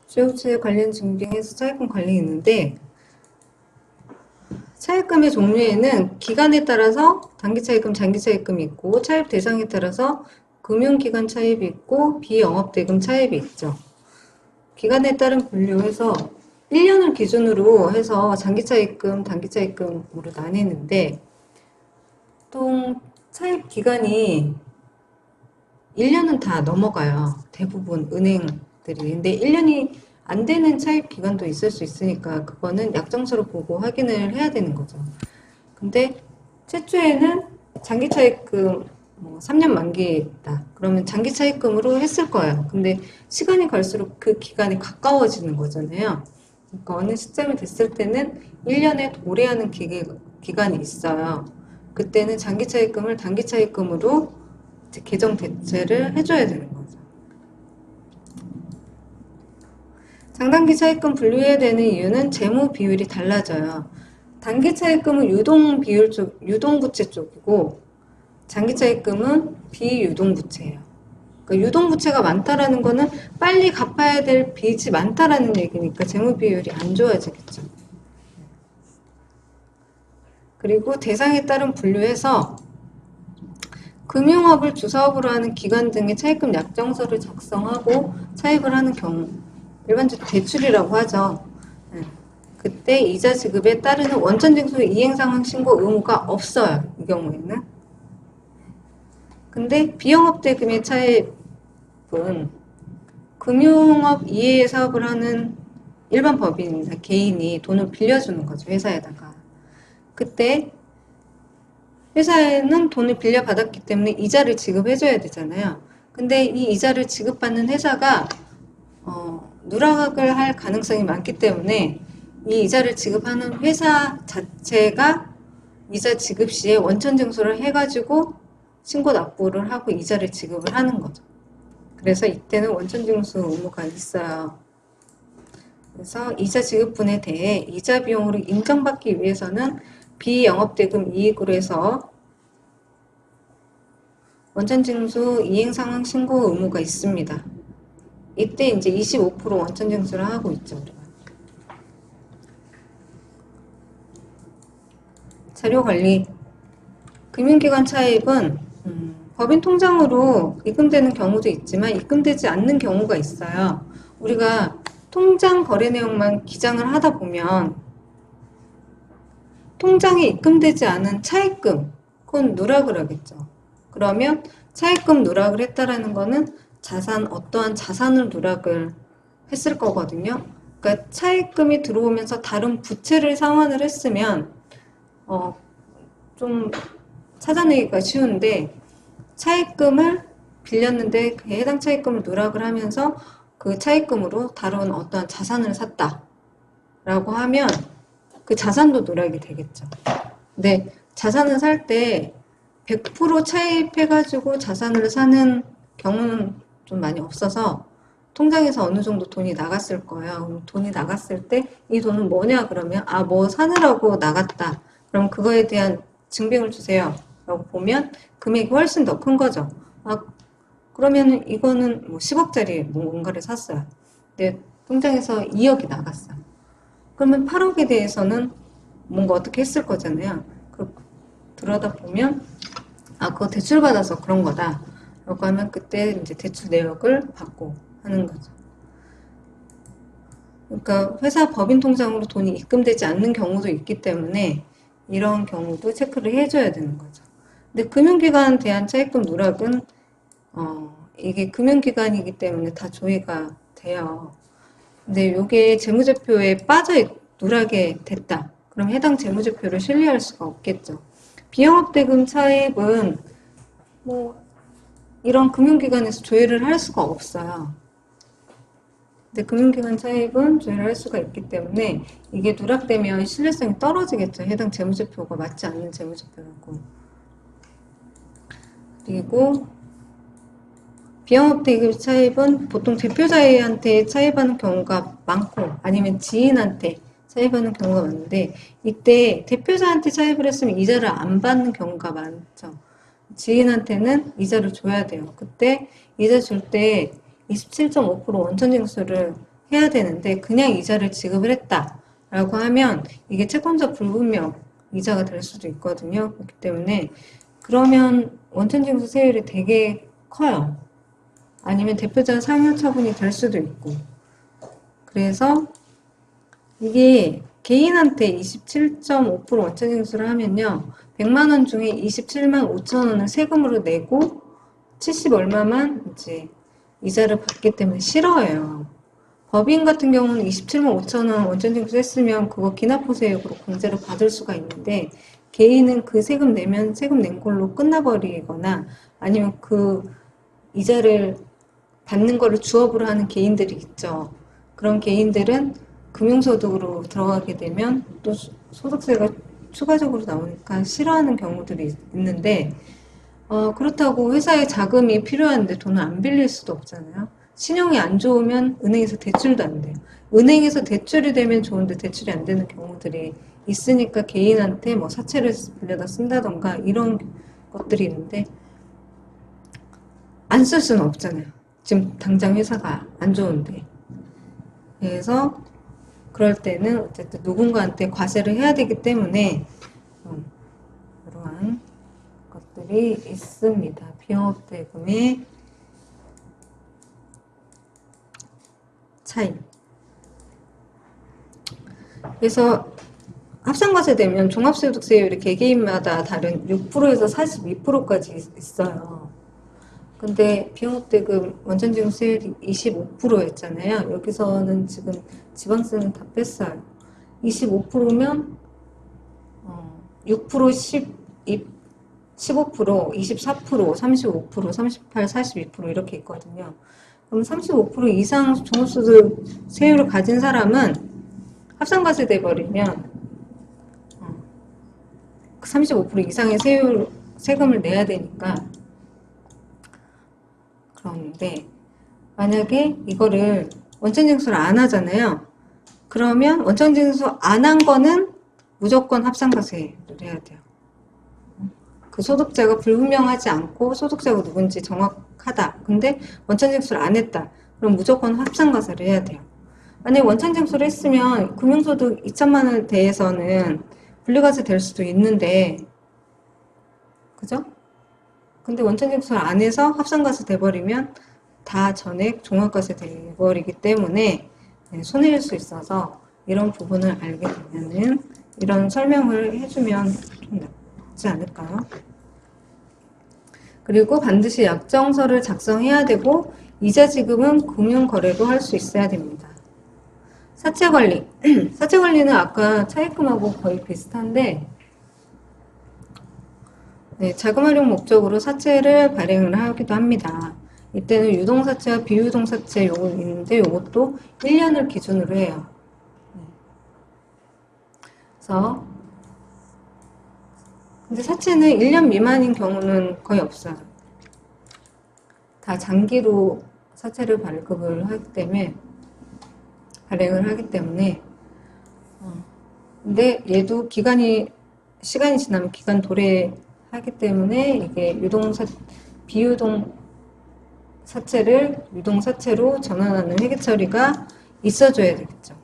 주요세 관련 증빙에서 차입금 관련이 있는데, 차입금의 종류에는 기간에 따라서 단기 차입금, 장기 차입금이 있고, 차입 대상에 따라서 금융기관 차입이 있고, 비영업대금 차입이 있죠. 기간에 따른 분류해서 1년을 기준으로 해서 장기 차입금, 단기 차입금으로 나뉘는데, 보통 차입 기간이 1년은 다 넘어가요. 대부분 은행들이. 근데 1년이 안 되는 차입 기간도 있을 수 있으니까 그거는 약정서를 보고 확인을 해야 되는 거죠. 근데 최초에는 장기 차입금 3년 만기다. 그러면 장기 차입금으로 했을 거예요. 근데 시간이 갈수록 그 기간이 가까워지는 거잖아요. 그러니까 어느 시점이 됐을 때는 1년에 도래하는 기간이 있어요. 그때는 장기 차입금을 단기 차입금으로 계정 대체를 해줘야 되는 거죠. 장단기 차입금 분류해야 되는 이유는 재무 비율이 달라져요. 단기 차입금은 유동부채 쪽이고, 장기 차입금은 비유동부채예요. 그러니까 유동부채가 많다라는 거는 빨리 갚아야 될 빚이 많다라는 얘기니까 재무 비율이 안 좋아지겠죠. 그리고 대상에 따른 분류해서 금융업을 주사업으로 하는 기관 등의 차입금 약정서를 작성하고 차입을 하는 경우, 일반적으로 대출이라고 하죠. 그때 이자 지급에 따르는 원천징수 이행상황 신고 의무가 없어요. 이 경우에는. 근데 비영업대금의 차입은 금융업 이외의 사업을 하는 일반 법인이나 개인이 돈을 빌려주는 거죠. 회사에다가. 그때 회사에는 돈을 빌려받았기 때문에 이자를 지급해줘야 되잖아요. 근데 이 이자를 지급받는 회사가 누락을 할 가능성이 많기 때문에 이 이자를 지급하는 회사 자체가 이자 지급 시에 원천 징수를 해가지고 신고 납부를 하고 이자를 지급을 하는 거죠. 그래서 이때는 원천 징수 의무가 있어요. 그래서 이자 지급분에 대해 이자 비용으로 인정받기 위해서는 비영업대금 이익으로 해서 원천징수 이행상황 신고 의무가 있습니다. 이때 이제 25% 원천징수를 하고 있죠. 우리가. 자료관리. 금융기관 차입은 법인 통장으로 입금되는 경우도 있지만 입금되지 않는 경우가 있어요. 우리가 통장 거래 내용만 기장을 하다 보면 통장에 입금되지 않은 차입금, 그건 누락을 하겠죠. 그러면 차입금 누락을 했다라는 거는 어떠한 자산을 누락을 했을 거거든요. 그러니까 차입금이 들어오면서 다른 부채를 상환을 했으면 좀 찾아내기가 쉬운데, 차입금을 빌렸는데 그 해당 차입금을 누락을 하면서 그 차입금으로 다른 어떠한 자산을 샀다라고 하면 그 자산도 누락이 되겠죠. 근데 자산을 살 때 100% 차입해가지고 자산을 사는 경우는 좀 많이 없어서 통장에서 어느 정도 돈이 나갔을 거예요. 그럼 돈이 나갔을 때 이 돈은 뭐냐 그러면 뭐 사느라고 나갔다. 그럼 그거에 대한 증빙을 주세요. 라고 보면 금액이 훨씬 더 큰 거죠. 그러면 이거는 10억짜리 뭔가를 샀어요. 근데 통장에서 2억이 나갔어요. 그러면 8억에 대해서는 뭔가 어떻게 했을 거잖아요. 들여다 보면 그거 대출 받아서 그런 거다 라고 하면 그때 이제 대출 내역을 받고 하는 거죠. 그러니까 회사 법인 통장으로 돈이 입금되지 않는 경우도 있기 때문에 이런 경우도 체크를 해줘야 되는 거죠. 근데 금융기관 대한 차입금 누락은 이게 금융기관이기 때문에 다 조회가 돼요. 근데 이게 재무제표에 누락이 됐다. 그럼 해당 재무제표를 신뢰할 수가 없겠죠. 비영업대금 차입은 이런 금융기관에서 조회를 할 수가 없어요. 근데 금융기관 차입은 조회를 할 수가 있기 때문에 이게 누락되면 신뢰성이 떨어지겠죠. 해당 재무제표가 맞지 않는 재무제표라고. 그리고 비영업대금 차입은 보통 대표자한테 차입하는 경우가 많고 아니면 지인한테 차입하는 경우가 많은데 이때 대표자한테 차입을 했으면 이자를 안 받는 경우가 많죠. 지인한테는 이자를 줘야 돼요. 그때 이자 줄 때 27.5% 원천징수를 해야 되는데 그냥 이자를 지급을 했다라고 하면 이게 채권자 불분명 이자가 될 수도 있거든요. 그렇기 때문에 그러면 원천징수 세율이 되게 커요. 아니면 대표자 상여 처분이 될 수도 있고. 그래서 이게 개인한테 27.5% 원천징수를 하면요. 100만 원 중에 27만 5천 원을 세금으로 내고 70 얼마만 이제 이자를 받기 때문에 싫어해요. 법인 같은 경우는 27만 5천 원 원천징수 했으면 그거 기납보세액으로 공제를 받을 수가 있는데 개인은 그 세금 내면 세금 낸 걸로 끝나버리거나 아니면 그 이자를 받는 거를 주업으로 하는 개인들이 있죠. 그런 개인들은 금융소득으로 들어가게 되면 또 소득세가 추가적으로 나오니까 싫어하는 경우들이 있는데 그렇다고 회사에 자금이 필요한데 돈을 안 빌릴 수도 없잖아요. 신용이 안 좋으면 은행에서 대출도 안 돼요. 은행에서 대출이 되면 좋은데 대출이 안 되는 경우들이 있으니까 개인한테 뭐 사채를 빌려다 쓴다던가 이런 것들이 있는데 안 쓸 수는 없잖아요. 지금 당장 회사가 안 좋은데. 그래서 그럴 때는 어쨌든 누군가한테 과세를 해야 되기 때문에 이러한 것들이 있습니다. 비영업대금의 차이. 그래서 합산과세 되면 종합소득세율이 개개인마다 다른 6%에서 42%까지 있어요. 근데 비영업대금 원천징수세율이 25%였잖아요. 여기서는 지금 지방세는 다 뺐어요. 25%면 6%, 15%, 24%, 35%, 38, 42% 이렇게 있거든요. 그럼 35% 이상 종합소득 세율을 가진 사람은 합산과세 돼버리면 35% 이상의 세금을 내야 되니까 그런데 만약에 이거를 원천징수를 안 하잖아요. 그러면 원천징수 안 한 거는 무조건 합산과세를 해야 돼요. 그 소득자가 불분명하지 않고 소득자가 누군지 정확하다. 근데 원천징수를 안 했다. 그럼 무조건 합산과세를 해야 돼요. 만약에 원천징수를 했으면 금융소득 2천만 원에 대해서는 분리과세 될 수도 있는데 그죠? 근데 원천징수를 안 해서 합산과세 돼버리면 다 전액 종합과세 돼버리기 때문에 손해일 수 있어서 이런 부분을 알게 되면은 이런 설명을 해주면 좀 낫지 않을까요? 그리고 반드시 약정서를 작성해야 되고 이자 지급은 금융거래로 할 수 있어야 됩니다. 사채관리. 사채관리는 아까 차입금하고 거의 비슷한데 자금 활용 목적으로 사채를 발행을 하기도 합니다. 이때는 유동사채와 비유동사채 요거 있는데 요것도 1년을 기준으로 해요. 그래서 근데 사채는 1년 미만인 경우는 거의 없어요. 다 장기로 사채를 발급을 하기 때문에 발행을 하기 때문에 근데 얘도 시간이 지나면 기간 도래하기 때문에 이게 비유동 사채를 유동 사채로 전환하는 회계 처리가 있어줘야 되겠죠.